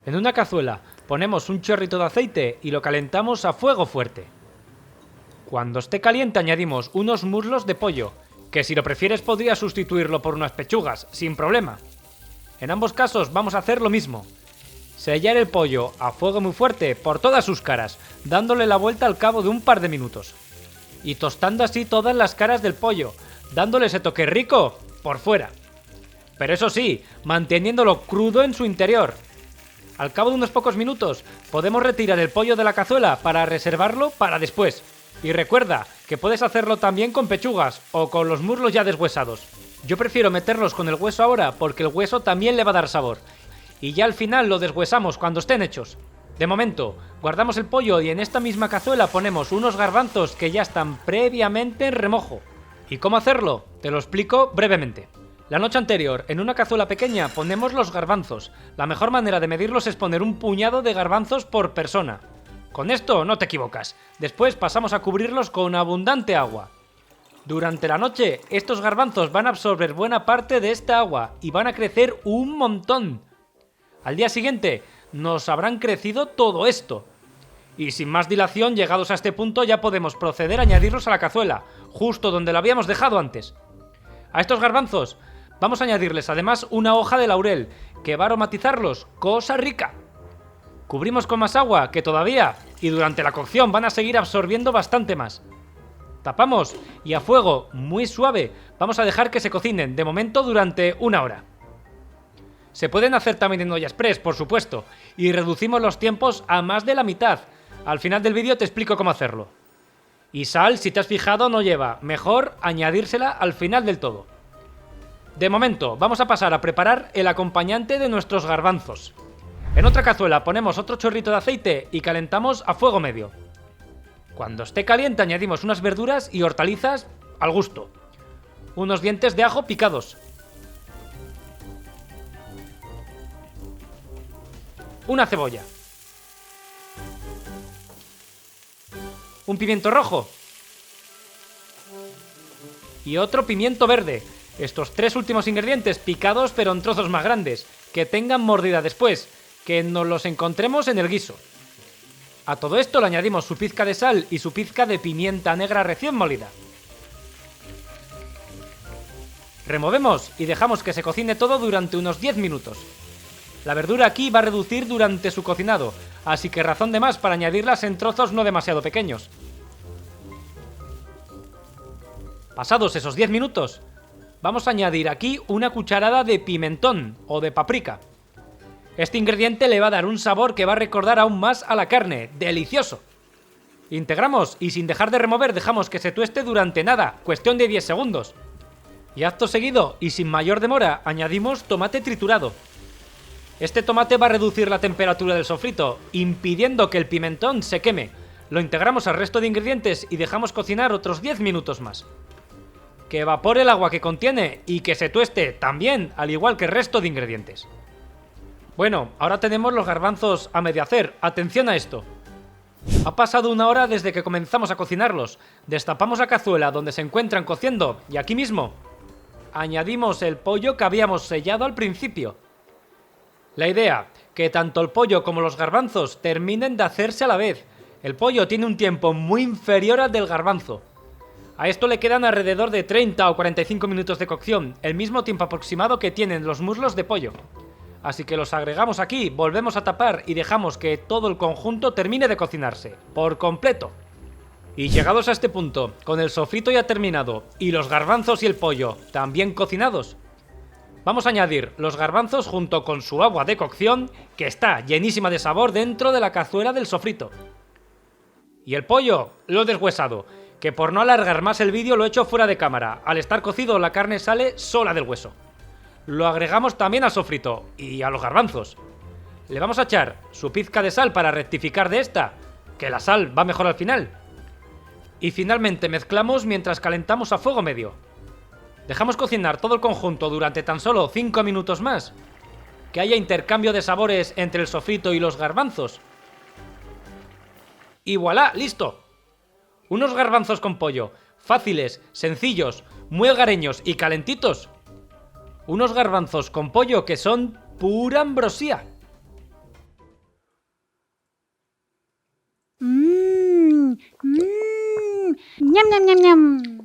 En una cazuela ponemos un chorrito de aceite y lo calentamos a fuego fuerte. Cuando esté caliente añadimos unos muslos de pollo, que si lo prefieres podrías sustituirlo por unas pechugas, sin problema. En ambos casos vamos a hacer lo mismo. Sellar el pollo a fuego muy fuerte por todas sus caras, dándole la vuelta al cabo de un par de minutos. Y tostando así todas las caras del pollo, dándole ese toque rico por fuera. Pero eso sí, manteniéndolo crudo en su interior. Al cabo de unos pocos minutos podemos retirar el pollo de la cazuela para reservarlo para después. Y recuerda que puedes hacerlo también con pechugas o con los muslos ya deshuesados. Yo prefiero meterlos con el hueso ahora porque el hueso también le va a dar sabor. Y ya al final lo deshuesamos cuando estén hechos. De momento, guardamos el pollo y en esta misma cazuela ponemos unos garbanzos que ya están previamente en remojo. ¿Y cómo hacerlo? Te lo explico brevemente. La noche anterior, en una cazuela pequeña, ponemos los garbanzos. La mejor manera de medirlos es poner un puñado de garbanzos por persona. Con esto no te equivocas. Después pasamos a cubrirlos con abundante agua. Durante la noche, estos garbanzos van a absorber buena parte de esta agua y van a crecer un montón. Al día siguiente, nos habrán crecido todo esto. Y sin más dilación, llegados a este punto, ya podemos proceder a añadirlos a la cazuela, justo donde lo habíamos dejado antes. A estos garbanzos vamos a añadirles además una hoja de laurel, que va a aromatizarlos, cosa rica. Cubrimos con más agua que todavía, y durante la cocción van a seguir absorbiendo bastante más. Tapamos y a fuego muy suave vamos a dejar que se cocinen, de momento durante 1 hora. Se pueden hacer también en olla express, por supuesto, y reducimos los tiempos a más de la mitad. Al final del vídeo te explico cómo hacerlo. Y sal, si te has fijado, no lleva. Mejor añadírsela al final del todo. De momento, vamos a pasar a preparar el acompañante de nuestros garbanzos. En otra cazuela ponemos otro chorrito de aceite y calentamos a fuego medio. Cuando esté caliente añadimos unas verduras y hortalizas al gusto. Unos dientes de ajo picados. Una cebolla. Un pimiento rojo. Y otro pimiento verde. Estos 3 últimos ingredientes picados pero en trozos más grandes, que tengan mordida después, que nos los encontremos en el guiso. A todo esto le añadimos su pizca de sal y su pizca de pimienta negra recién molida. Removemos y dejamos que se cocine todo durante unos 10 minutos. La verdura aquí va a reducir durante su cocinado, así que razón de más para añadirlas en trozos no demasiado pequeños. Pasados esos 10 minutos, vamos a añadir aquí una cucharada de pimentón o de paprika. Este ingrediente le va a dar un sabor que va a recordar aún más a la carne. ¡Delicioso! Integramos y sin dejar de remover dejamos que se tueste durante nada, cuestión de 10 segundos. Y acto seguido y sin mayor demora añadimos tomate triturado. Este tomate va a reducir la temperatura del sofrito, impidiendo que el pimentón se queme. Lo integramos al resto de ingredientes y dejamos cocinar otros 10 minutos más. Que evapore el agua que contiene y que se tueste también, al igual que el resto de ingredientes. Bueno, ahora tenemos los garbanzos a medio hacer. Atención a esto. Ha pasado 1 hora desde que comenzamos a cocinarlos. Destapamos la cazuela donde se encuentran cociendo y aquí mismo añadimos el pollo que habíamos sellado al principio. La idea, que tanto el pollo como los garbanzos terminen de hacerse a la vez. El pollo tiene un tiempo muy inferior al del garbanzo. A esto le quedan alrededor de 30 o 45 minutos de cocción, el mismo tiempo aproximado que tienen los muslos de pollo. Así que los agregamos aquí, volvemos a tapar y dejamos que todo el conjunto termine de cocinarse, por completo. Y llegados a este punto, con el sofrito ya terminado y los garbanzos y el pollo también cocinados, vamos a añadir los garbanzos junto con su agua de cocción, que está llenísima de sabor dentro de la cazuela del sofrito. Y el pollo lo he deshuesado, que por no alargar más el vídeo lo he hecho fuera de cámara. Al estar cocido la carne sale sola del hueso. Lo agregamos también al sofrito y a los garbanzos. Le vamos a echar su pizca de sal para rectificar de esta, que la sal va mejor al final. Y finalmente mezclamos mientras calentamos a fuego medio. Dejamos cocinar todo el conjunto durante tan solo 5 minutos más. Que haya intercambio de sabores entre el sofrito y los garbanzos. Y voilà, listo. Unos garbanzos con pollo, fáciles, sencillos, muy hogareños y calentitos. Unos garbanzos con pollo que son pura ambrosía. ñam, ñam, ñam.